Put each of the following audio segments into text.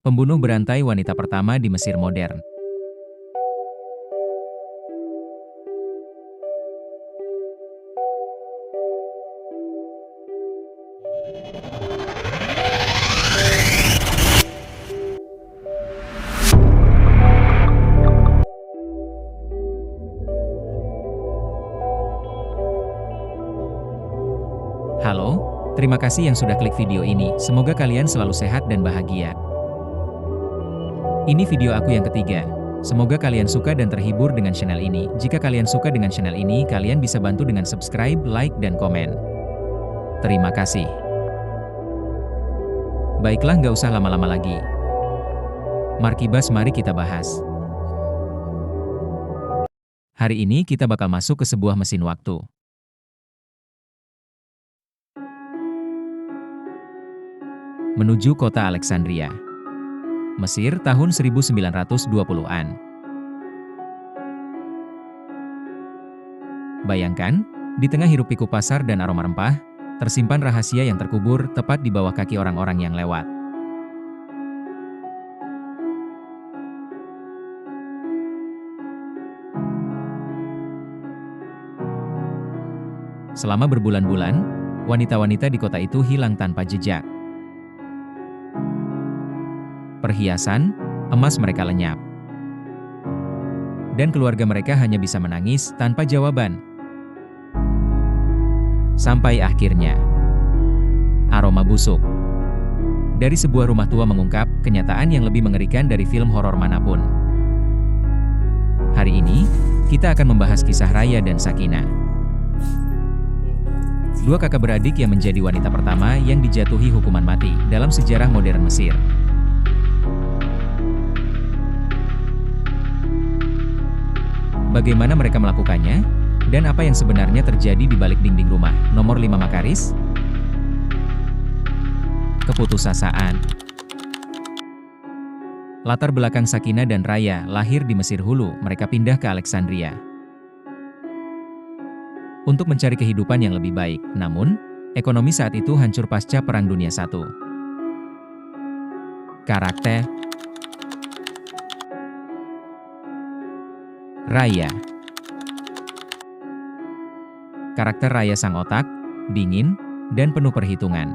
Pembunuh berantai wanita pertama di Mesir modern. Halo, terima kasih yang sudah klik video ini. Semoga kalian selalu sehat dan bahagia. Ini video aku yang ketiga. Semoga kalian suka dan terhibur dengan channel ini. Jika kalian suka dengan channel ini, kalian bisa bantu dengan subscribe, like, dan komen. Terima kasih. Baiklah, nggak usah lama-lama lagi. Markibas, mari kita bahas. Hari ini kita bakal masuk ke sebuah mesin waktu. Menuju kota Alexandria, Mesir tahun 1920-an. Bayangkan, di tengah hiruk-pikuk pasar dan aroma rempah, tersimpan rahasia yang terkubur tepat di bawah kaki orang-orang yang lewat. Selama berbulan-bulan, wanita-wanita di kota itu hilang tanpa jejak. Perhiasan, emas mereka lenyap. Dan keluarga mereka hanya bisa menangis tanpa jawaban. Sampai akhirnya, aroma busuk dari sebuah rumah tua mengungkap kenyataan yang lebih mengerikan dari film horor manapun. Hari ini, kita akan membahas kisah Raya dan Sakinah. Dua kakak beradik yang menjadi wanita pertama yang dijatuhi hukuman mati dalam sejarah modern Mesir. Bagaimana mereka melakukannya? Dan apa yang sebenarnya terjadi di balik dinding rumah nomor 5 Makaris? Keputusasaan. Latar belakang Sakinah dan Raya lahir di Mesir Hulu, mereka pindah ke Alexandria untuk mencari kehidupan yang lebih baik. Namun, ekonomi saat itu hancur pasca Perang Dunia I. Karakter Raya. Karakter Raya sang otak, dingin, dan penuh perhitungan.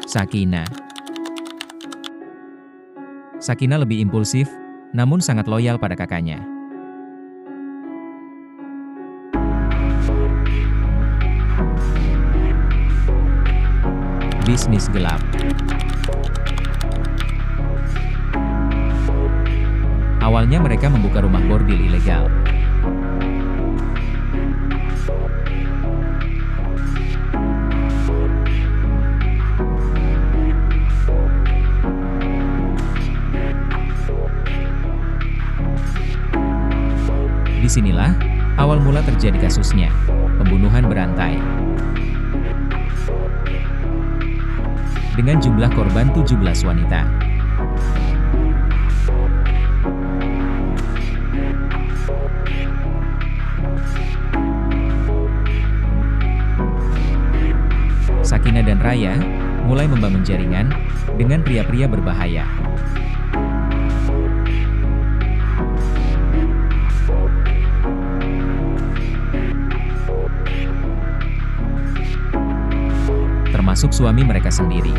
Sakinah. Sakinah lebih impulsif, namun sangat loyal pada kakaknya. Bisnis gelap. Awalnya mereka membuka rumah bordil ilegal. Disinilah awal mula terjadi kasusnya, pembunuhan berantai. Dengan jumlah korban 17 wanita. Sakinah dan Raya mulai membangun jaringan dengan pria-pria berbahaya. Termasuk suami mereka sendiri.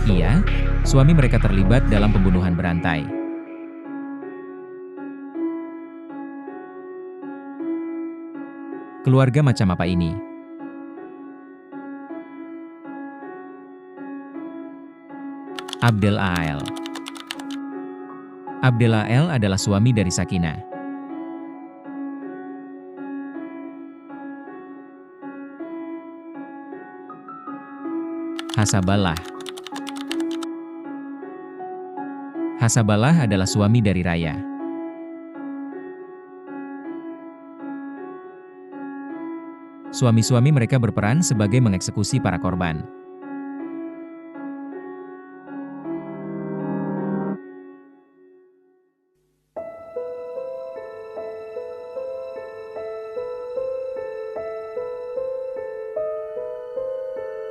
Iya, suami mereka terlibat dalam pembunuhan berantai. Keluarga macam apa ini? Abdel Ael. Abdel Ael adalah suami dari Sakinah. Hasabalah. Hasabalah adalah suami dari Raya. Suami-suami mereka berperan sebagai mengeksekusi para korban.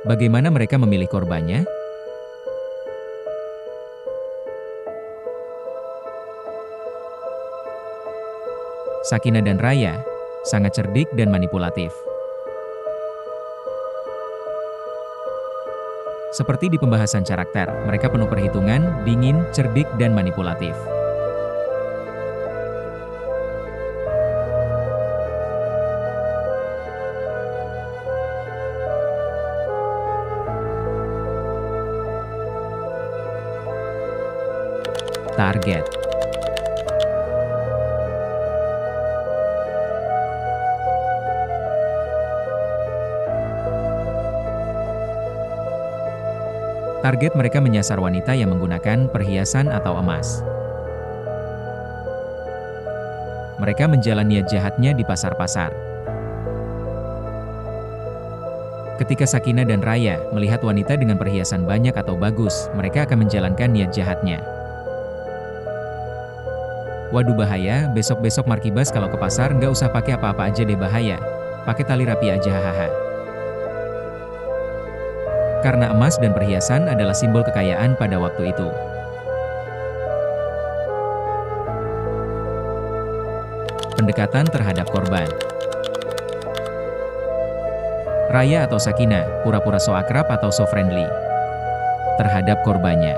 Bagaimana mereka memilih korbannya? Sakinah dan Raya sangat cerdik dan manipulatif. Seperti di pembahasan karakter, mereka penuh perhitungan, dingin, cerdik, dan manipulatif. Target. Target mereka menyasar wanita yang menggunakan perhiasan atau emas. Mereka menjalani niat jahatnya di pasar-pasar. Ketika Sakinah dan Raya melihat wanita dengan perhiasan banyak atau bagus, mereka akan menjalankan niat jahatnya. Waduh bahaya, besok-besok Markibas kalau ke pasar nggak usah pakai apa-apa aja deh bahaya. Pakai tali rapi aja hahaha. Karena emas dan perhiasan adalah simbol kekayaan pada waktu itu. Pendekatan terhadap korban. Raya atau Sakinah, pura-pura so akrab atau so friendly terhadap korbannya.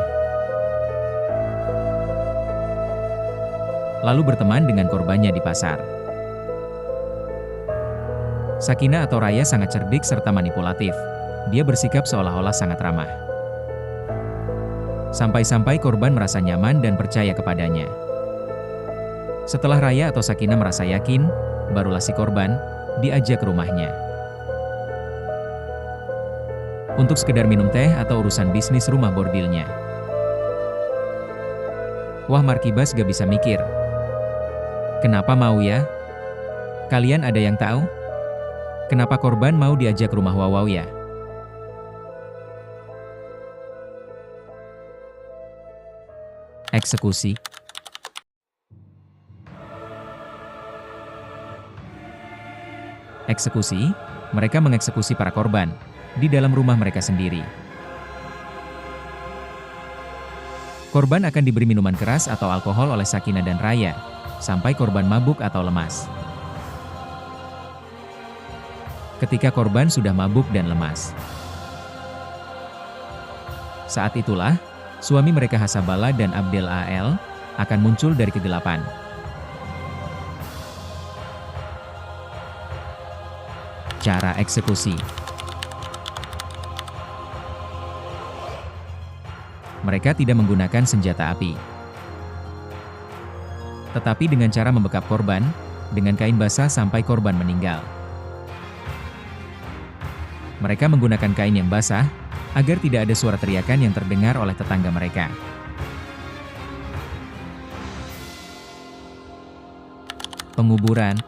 Lalu berteman dengan korbannya di pasar. Sakinah atau Raya sangat cerdik serta manipulatif. Dia bersikap seolah-olah sangat ramah. Sampai-sampai korban merasa nyaman dan percaya kepadanya. Setelah Raya atau Sakinah merasa yakin, barulah si korban diajak ke rumahnya. Untuk sekedar minum teh atau urusan bisnis rumah bordilnya. Wah Markibas gak bisa mikir. Kenapa mau ya? Kalian ada yang tahu? Kenapa korban mau diajak rumah Wawaw ya? Eksekusi. Eksekusi, mereka mengeksekusi para korban di dalam rumah mereka sendiri. Korban akan diberi minuman keras atau alkohol oleh Sakinah dan Raya, sampai korban mabuk atau lemas. Ketika korban sudah mabuk dan lemas. Saat itulah, suami mereka Hasabala dan Abdel Al akan muncul dari kegelapan. Cara eksekusi. Mereka tidak menggunakan senjata api. Tetapi dengan cara membekap korban, dengan kain basah sampai korban meninggal. Mereka menggunakan kain yang basah, agar tidak ada suara teriakan yang terdengar oleh tetangga mereka. Penguburan.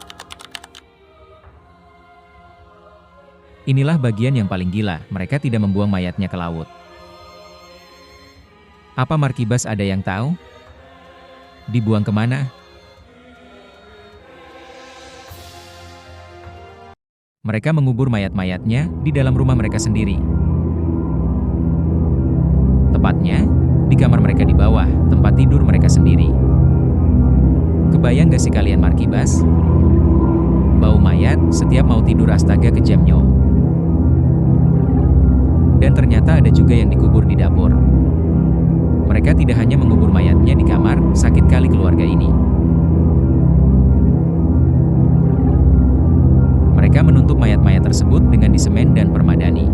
Inilah bagian yang paling gila, mereka tidak membuang mayatnya ke laut. Apa Markibas ada yang tahu? Dibuang kemana? Mereka mengubur mayat-mayatnya di dalam rumah mereka sendiri. Tepatnya, di kamar mereka di bawah, tempat tidur mereka sendiri. Kebayang gak sih kalian Markibas? Bau mayat, setiap mau tidur astaga kejam nyo. Dan ternyata ada juga yang dikubur di dapur. Mereka tidak hanya mengubur mayatnya di kamar, sakit kali keluarga ini. Mereka menutup mayat-mayat tersebut dengan disemen dan permadani.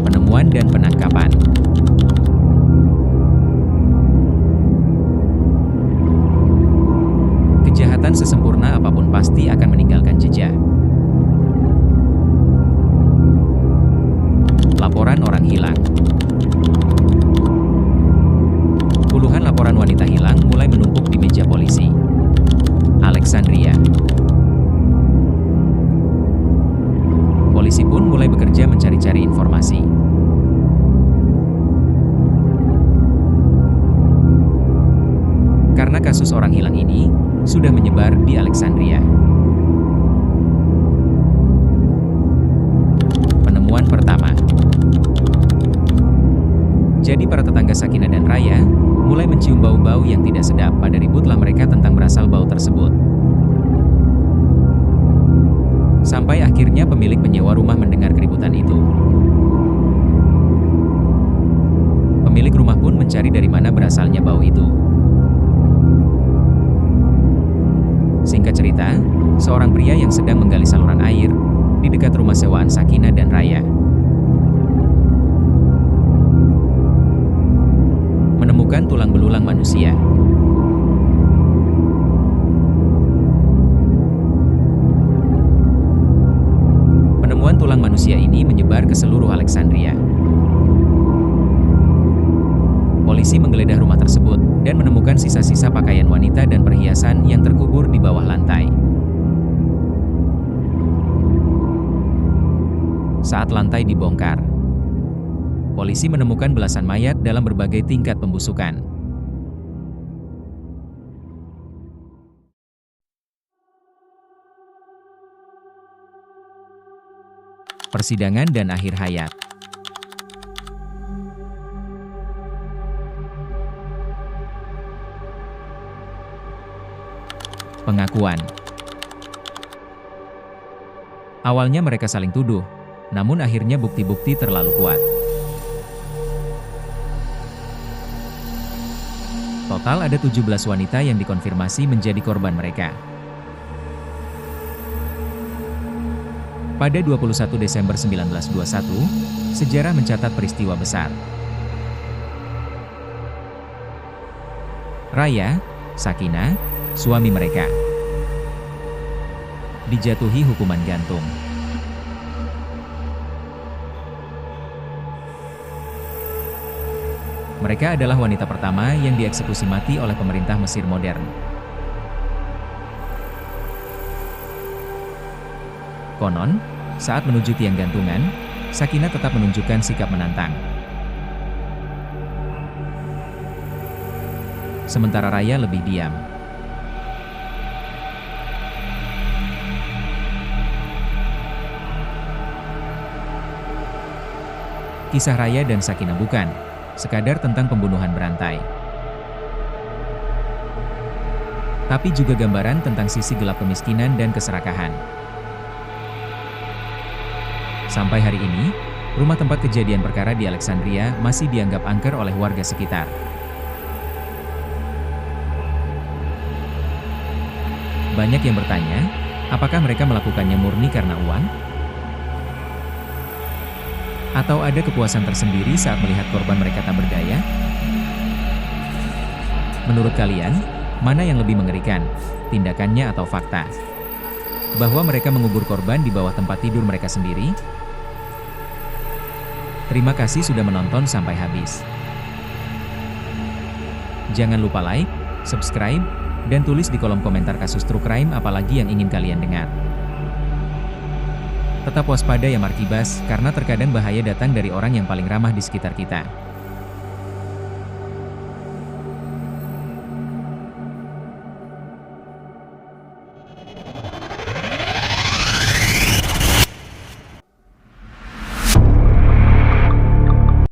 Penemuan dan penangkapan. Kejahatan sesempurna apapun pasti akan meninggalkan jejak. Laporan orang hilang. Puluhan laporan wanita hilang mulai menumpuk di meja polisi Alexandria. Polisi pun mulai bekerja mencari-cari informasi. Karena kasus orang hilang ini sudah menyebar di Alexandria. Jadi para tetangga Sakinah dan Raya mulai mencium bau-bau yang tidak sedap. Pada ributlah mereka tentang berasal bau tersebut. Sampai akhirnya pemilik penyewa rumah mendengar keributan itu. Pemilik rumah pun mencari dari mana berasalnya bau itu. Singkat cerita, seorang pria yang sedang menggali saluran air di dekat rumah sewaan Sakinah dan Raya menemukan tulang belulang manusia. Penemuan tulang manusia ini menyebar ke seluruh Alexandria. Polisi menggeledah rumah tersebut dan menemukan sisa-sisa pakaian wanita dan perhiasan yang terkubur di bawah lantai. Saat lantai dibongkar, polisi menemukan belasan mayat dalam berbagai tingkat pembusukan. Persidangan dan akhir hayat. Pengakuan. Awalnya mereka saling tuduh, namun akhirnya bukti-bukti terlalu kuat. Total ada 17 wanita yang dikonfirmasi menjadi korban mereka. Pada 21 Desember 1921, sejarah mencatat peristiwa besar. Raya, Sakinah, suami mereka, dijatuhi hukuman gantung. Mereka adalah wanita pertama yang dieksekusi mati oleh pemerintah Mesir modern. Konon, saat menuju tiang gantungan, Sakinah tetap menunjukkan sikap menantang. Sementara Raya lebih diam. Kisah Raya dan Sakinah bukan sekadar tentang pembunuhan berantai, tapi juga gambaran tentang sisi gelap kemiskinan dan keserakahan. Sampai hari ini, rumah tempat kejadian perkara di Alexandria masih dianggap angker oleh warga sekitar. Banyak yang bertanya, apakah mereka melakukannya murni karena uang? Atau ada kepuasan tersendiri saat melihat korban mereka tak berdaya? Menurut kalian, mana yang lebih mengerikan, tindakannya atau fakta bahwa mereka mengubur korban di bawah tempat tidur mereka sendiri? Terima kasih sudah menonton sampai habis. Jangan lupa like, subscribe, dan tulis di kolom komentar kasus true crime apalagi yang ingin kalian dengar. Tetap waspada ya Markibas, karena terkadang bahaya datang dari orang yang paling ramah di sekitar kita.